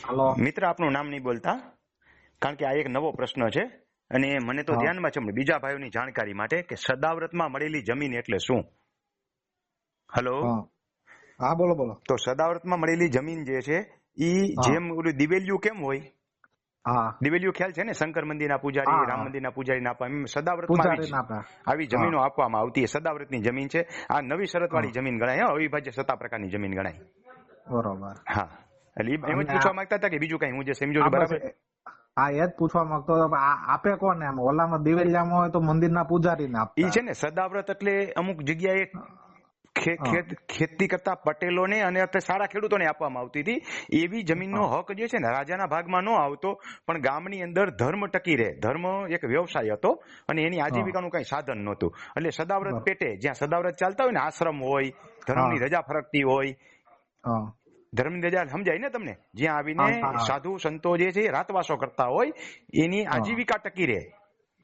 હાલો. મિત્ર આપનું નામ નહીં બોલતા, કારણ કે આ એક નવો પ્રશ્ન છે અને મને તો હા ધ્યાનમાં છે બીજા ભાઈઓની જાણકારી માટે કે સદાવ્રતમાં મળેલી જમીન એટલે શું? હલો. હા હા, બોલો બોલો. તો સદાવ્રતમાં મળેલી જમીન જે છે ઈ હા જેમ ઓલું દિવેલિયું કેમ હોય, હા દિવેલિયું ખ્યાલ છે ને, શંકર મંદિરના પૂજારી હા રામ હા, મંદિરના પૂજારીને આપવા, એમ સદાવ્રતમાં પૂજારી ના આપે. આવી હા જમીનો આપવામાં આવતી. સદાવ્રતની જમીન છે આ, નવી હા, શરતવાળી જમીન ગણાય, અવિભાજ્ય સત્તા પ્રકારની જમીન ગણાય. બરોબર. હા, એટલે એમ જ અને પૂછવા માંગતા હતા કે બીજું કઈ હું જે સમજો આ છું બસ બરાબર? આ એ જ પૂછવા માંગતો હતો. આપે કોને? એમ ઓલામાં દિવેલિયામાં હોય તો મંદિરના પૂજારીને ઈ આપતા. છે ને સદાવ્રત એટલે અમુક જગ્યાએ હા ખેતી કરતા પટેલોને અને સારા ખેડૂતોને આપવામાં આવતી હતી. એવી જમીનનો હા હક જે છે ને રાજાના ભાગમાં ન આવતો, પણ ગામની અંદર ધર્મ ટકી રહે. ધર્મ એક વ્યવસાય હતો અને એની હા, આજીવિકાનું કઈ સાધન નહોતું. એટલે સદાવ્રત બરોબર. પેટે જ્યાં સદાવ્રત ચાલતા હોય ને, આશ્રમ હોય, હા ધર્મની રજા ફરકતી હોય, હા ધર્મની રજા સમજાય ને તમને, જ્યાં આવીને હા હા સાધુ સંતો જે છે રાતવાસો કરતા હોય, એની હા, આજીવિકા ટકી રહે.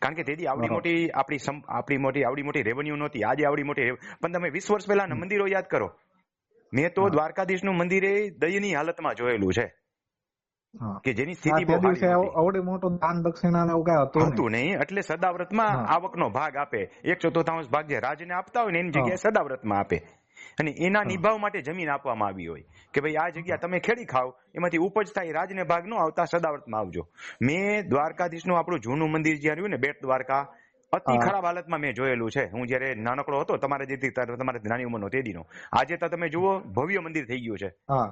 કારણ કે તેથી આવડી બરોબર. મોટી આવડી મોટી રેવન્યુ નહોતી. આજે આવડી મોટી પણ તમે 20 વર્ષ પહેલાના મંદિરો યાદ કરો. મેં તો હા દ્વારકાધીશનું મંદિરે દયનીય હાલતમાં જોયેલું છે હા કે જેની હા, સ્થિતિ તે બહુ સારી દિવસે નહોતી. અવડી મોટું દાન દક્ષિણા ને એવું કઈ હતું નહીં. હતું નહીં, એટલે સદાવ્રતમાં હા આવકનો ભાગ આપે. 1/4 ભાગ જે રાજને આપતા હોય ને એની હા જગ્યાએ સદાવ્રતમાં આપે. અને એના હા નિભાવ માટે જમીન આપવામાં આવી હોય કે ભાઈ આ જગ્યા તમે ખેડી ખાઓ, એમાંથી ઉપજ થાય, રાજને ભાગ ન આવતા સદાવ્રતમાં આવજો. મેં દ્વારકાધીશનું આપણું જૂનું મંદિર જ્યાં રહ્યું ને, બેટ દ્વારકા, અતિ હા ખરાબ હાલતમાં મેં જોયેલું છે. હું જયારે નાનકડો હતો, તમારે જેથી તમારે નાની ઉંમરનો તેદીનો, આજે તો તમે જુઓ ભવ્ય મંદિર થઈ ગયું છે. હા,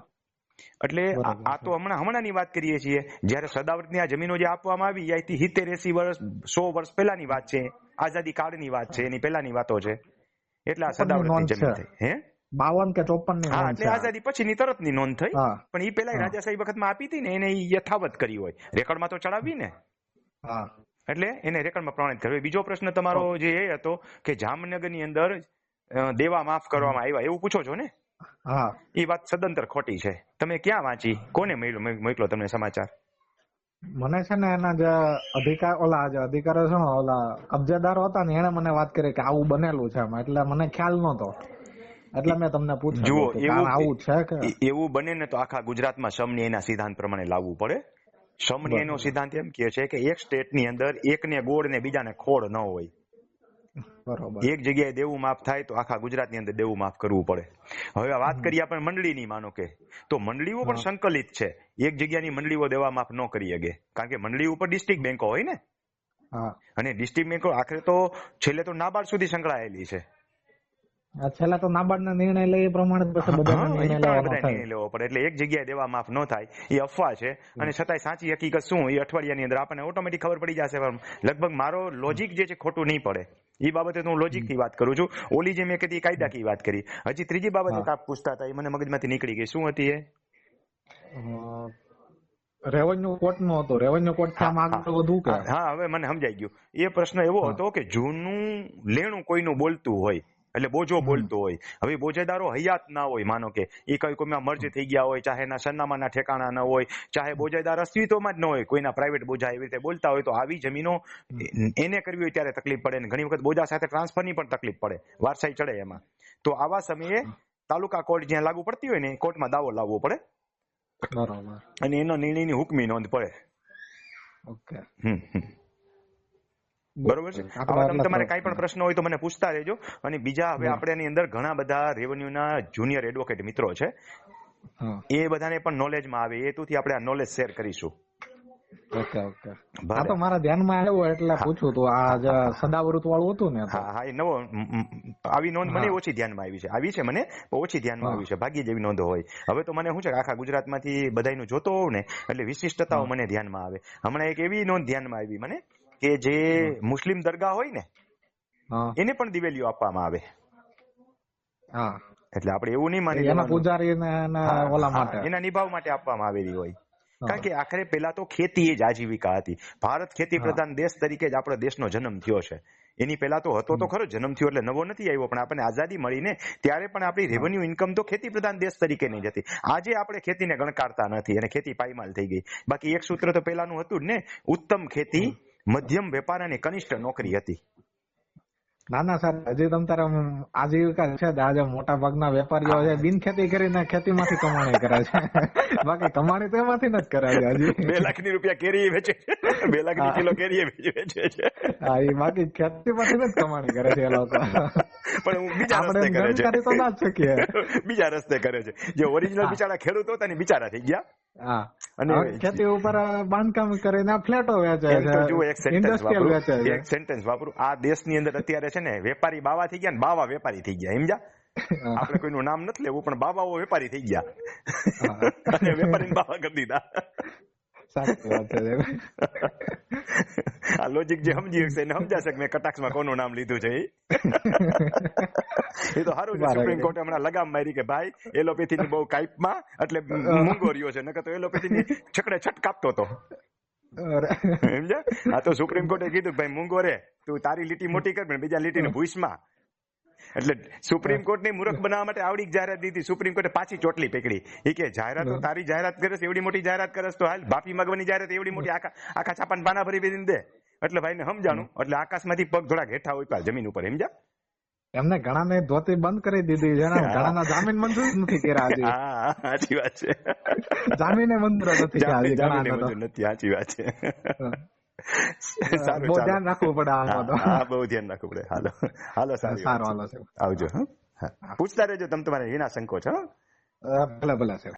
એટલે બરોબર આ છે. તો હમણાંની વાત કરીએ છીએ. જ્યારે સદાવ્રતની આ જમીનો જે આપવામાં આવી, અહીંથી 70-80 વર્ષ 100 વર્ષ પહેલાની વાત છે. આઝાદી કાળની વાત છે, એની પહેલાની વાતો છે. એટલે આ 54 ની સદાવ્રતની નોંધ છે. જમીન થઈ. હે? 52 કે 54 ની હા, નોંધ એટલે છે આ. આઝાદી પછીની તરતની નોંધ થઈ. હા પણ એ પેલા હા રાજાશાહી વખતમાં આપી હતી ને, એને ઈ યથાવત કરી હોય, રેકર્ડમાં તો ચડાવવી ને, હા, એટલે એને રેકર્ડમાં પ્રમાણિત કર્યું. બીજો પ્રશ્ન તમારો જે એ હતો કે જામનગરની અંદર દેવા માફ કરવામાં આવ્યા, એવું પૂછો છો ને? હા, એ વાત સદંતર ખોટી છે. તમે ક્યાં વાંચી? કોને મોકલો તમને સમાચાર? મને છે ને એના જે અધિકારો છે ને, ઓલા કબજેદારો હતા ને, એને મને વાત કરી કે આવું બનેલું છે એમાં. એટલે મને ખ્યાલ નતો, એટલે મેં તમને પૂછેલું જુઓ, કે આવું છે કે. એવું બને ને તો આખા ગુજરાતમાં સમન્વયના સિદ્ધાંત પ્રમાણે લાવવું પડે. સમન્વયનો બરોબર સિદ્ધાંત એમ કહે છે કે એક સ્ટેટની અંદર એકને ગોળ ને બીજાને ખોળ ન હોય. બરોબર. એક જગ્યાએ દેવું માફ થાય તો આખા ગુજરાતની અંદર દેવું માફ કરવું પડે. હવે વાત હમ. કરીએ આપણે મંડળીની, માનો કે, તો મંડળીઓ પણ હા સંકલિત છે. એક જગ્યાની મંડળીઓ દેવા માફ ન કરી શકે, કારણ કે મંડળી ઉપર ડિસ્ટ્રિક્ટ બેંકો હોય ને, હા, અને ડિસ્ટ્રિક્ટ બેંકો આખરે તો છેલ્લે તો નાબાર્ડ સુધી સંકળાયેલી છે. છેલ્લા તો નાબાર્ડના નિર્ણય લે એ પ્રમાણે પછી બધાના હા, એ નિર્ણય પ્રમાણે લેવાનો બધા થાય. નિર્ણય લેવો પડે. એટલે એક જગ્યાએ દેવા માફ ન થાય એ અફવા છે, અને છતાંય સાચી હકીકત શું એ અઠવાડિયાની અંદર આપણને ઓટોમેટિક ખબર પડી જશે. લગભગ મારો લોજિક જે છે ખોટું નહીં પડે. એ બાબતે તો હું લોજિકની વાત કરું છું. ઓલી જે મેં કીધી કાયદાકીય વાત કરી. હજી ત્રીજી બાબત એક હા, આપ પૂછતા હતા, એ મને મગજમાંથી નીકળી ગઈ. શું હતી એ? રેવન્યુ કોર્ટ નો હતો. રેવન્યુ કોર્ટ થી હા આમ હા આગળ વધુ કે. હા, હવે મને સમજાઈ ગયું. એ પ્રશ્ન એવો હા હતો કે જૂનું લેણું કોઈનું બોલતું હોય, એટલે બોજો હમ બોલતો હોય. હવે બોજેદારો હયાત ના હોય, માનો કે એ કોઈમાં મર્જ થઈ ગયા હોય, ચાહે એના સરનામાના ઠેકાણા ન હોય, ચાહે બોજેદાર અસ્તિત્વમાં જ ન હોય, કોઈના પ્રાઇવેટ બોજા એવી રીતે બોલતા હોય, તો આવી જમીનો એને કરવી હોય ત્યારે તકલીફ પડે. ને ઘણી વખત બોજા સાથે ટ્રાન્સફરની પણ તકલીફ પડે, વારસાઈ ચડે એમાં. તો આવા સમયે તાલુકા કોર્ટ જ્યાં લાગુ પડતી હોય ને, કોર્ટમાં દાવો લાવવો પડે બરોબર. અને એનો નિર્ણયની હુકમી નોંધ પડે. ઓકે. બરોબર છે. આપડે આવા એટલે તમારે કાંઈ પણ પ્રશ્ન હોય તો મને પૂછતા રહેજો. અને બીજા હવે આપણે એની અંદર ઘણા બધા રેવન્યુના જુનિયર એડવોકેટ મિત્રો છે, હા એ બધાને પણ નોલેજમાં આવે એ હેતુથી આપણે આ નોલેજ શેર કરીશું. Okay okay. આ ભલે. તો મારા ધ્યાનમાં આવ્યું એટલે હા પૂછ્યું તું. આ હા જે હા હા સદાવૃત વાળું હતું ને તો. હા હા, એ નવો આવી નોંધ મને હા ઓછી ધ્યાનમાં આવી છે મને, ઓછી ધ્યાનમાં હા આવી છે. ભાગ્ય જેવી નોંધો હોય. હવે તો મને શું છે કે આખા ગુજરાતમાંથી બધાયનું જોતો હોઉં ને, એટલે વિશિષ્ટતાઓ હા મને ધ્યાનમાં આવે. હમણાં એક એવી નોંધ ધ્યાનમાં આવી મને કે જે મુસ્લિમ દરગાહ હોય ને, હા એને પણ દિવેલીઓ આપવામાં આવે. હા, એટલે આપણે એવું નહીં માની એના લેવાનું. પૂજારી ને હા ઓલા હા, માટે. એના નિભાવ માટે આપવામાં આવેલી હોય. હા કારણ કે આખરે પેલા તો ખેતી એ જ આજીવિકા હતી. ભારત ખેતી હા પ્રધાન દેશ તરીકે જ આપણો દેશનો જન્મ થયો છે. એની પહેલા તો હતો તો ખરો, જન્મ થયો એટલે નવો નથી આવ્યો, પણ આપણને આઝાદી મળીને ત્યારે પણ આપણી હા રેવન્યુ ઇન્કમ તો ખેતી પ્રધાન દેશ તરીકેની જ હતી. આજે આપણે ખેતીને ગણકારતા નથી અને ખેતી પાયમાલ થઈ ગઈ. બાકી એક સૂત્ર તો પેલાનું હતું જ ને, ઉત્તમ ખેતી, મધ્યમ વેપાર અને કનિષ્ઠ નોકરી હતી. ના ના સર, હજી તમ તારે આજીવિકા છે જ. આજે મોટા ભાગના વેપારીઓ છે બિન ખેતી કરીને ખેતીમાંથી કમાણી કરે છે. બાકી કમાણી તો એમાંથી નથી કરે છે હજી. 2 લાખની રૂપિયા કેરી વેચે છે, 2 લાખની કિલો કેરી વેચે છે. હા, એ બાકી ખેતીમાંથી જ કમાણી કરે છે એ લોકો. પણ હું બીજા આપણે રસ્તે કરે જાણકારી તો ના જ છે, શકીએ. બીજા રસ્તે કરે છે. જે ઓરિજિનલ બિચારા ખેડૂત હતા ને બિચારા થઈ ગયા. હા, અને હવે ખેતી ઉપર બાંધકામ કરીને આ ફ્લેટો વેચે એમ તો જુઓ, છે, એક સેન્ટેન્સ ઇન્ડસ્ટ્રીયલ વેચે વાપરું, છે. એક સેન્ટેન્સ વાપરું. આ દેશની અંદર અત્યારે છે ને વેપારી બાવા થઈ ગયા ને બાવા વેપારી થઈ ગયા, સમજ્યા? આપણે કોઈનું નામ નથી લેવું, પણ બાવાઓ વેપારી થઈ ગયા અને વેપારીને બાવા કરી દીધા. સાચી વાત છે. આ લોજિક જે સમજી શકશે એને સમજાશે કે મેં કટાક્ષમાં કોનું નામ લીધું છે. એ તો સારું છે, સુપ્રીમ કોર્ટે હમણાં લગામ મારી કે ભાઈ એલોપેથી ની બહુ કાઈપમાં એટલે મૂંગો રહ્યો છે, નકર તો એલોપેથી ની છકડે છટ કાપતો હતો, સમજ્યા? આ તો સુપ્રીમ કોર્ટે કીધું કે ભાઈ મૂંગો રે, તું તારી લીટી મોટી કર પણ બીજા લીટીને ભૂસમાં. એટલે સુપ્રીમ કોર્ટને મૂર્ખ બનાવવા માટે આવડી જાહેરાત દીધી. સુપ્રીમ કોર્ટે પાછી ચોટલી પકડી. એ કે જાહેરાતો તારી જાહેરાત કરે છે, એવડી મોટી જાહેરાત કરે છે તો હાલ બાપી મગવાની જાહેરાત એવડી મોટી આખા છાપાને પાના ભરી ભરીને દે. એટલે ભાઈને સમજાણું, એટલે આકાશમાંથી પગ થોડા હેઠા હોય જમીન ઉપર, સમજ્યા? એમને ઘણાને ધોતી બંધ કરી દીધી છે ને, ઘણાના જામીન મંજૂર નથી કર્યા હજી. હા, સાચી વાત છે. જામીને મંજૂર નથી કર્યા હજી જામીને ઘણાના તો. મંજૂર નથી, સાચી વાત છે. સારું, બહુ ચાલો. ધ્યાન રાખવું પડે આમાં તો. હા, બહુ ધ્યાન રાખવું પડે. હાલો હાલો, સારું સારું, હાલો સાહેબ. આવજો. હા, પૂછતા રહેજો તમે તમારે વિના સંકોચ. હા, ભલે ભલે સાહેબ.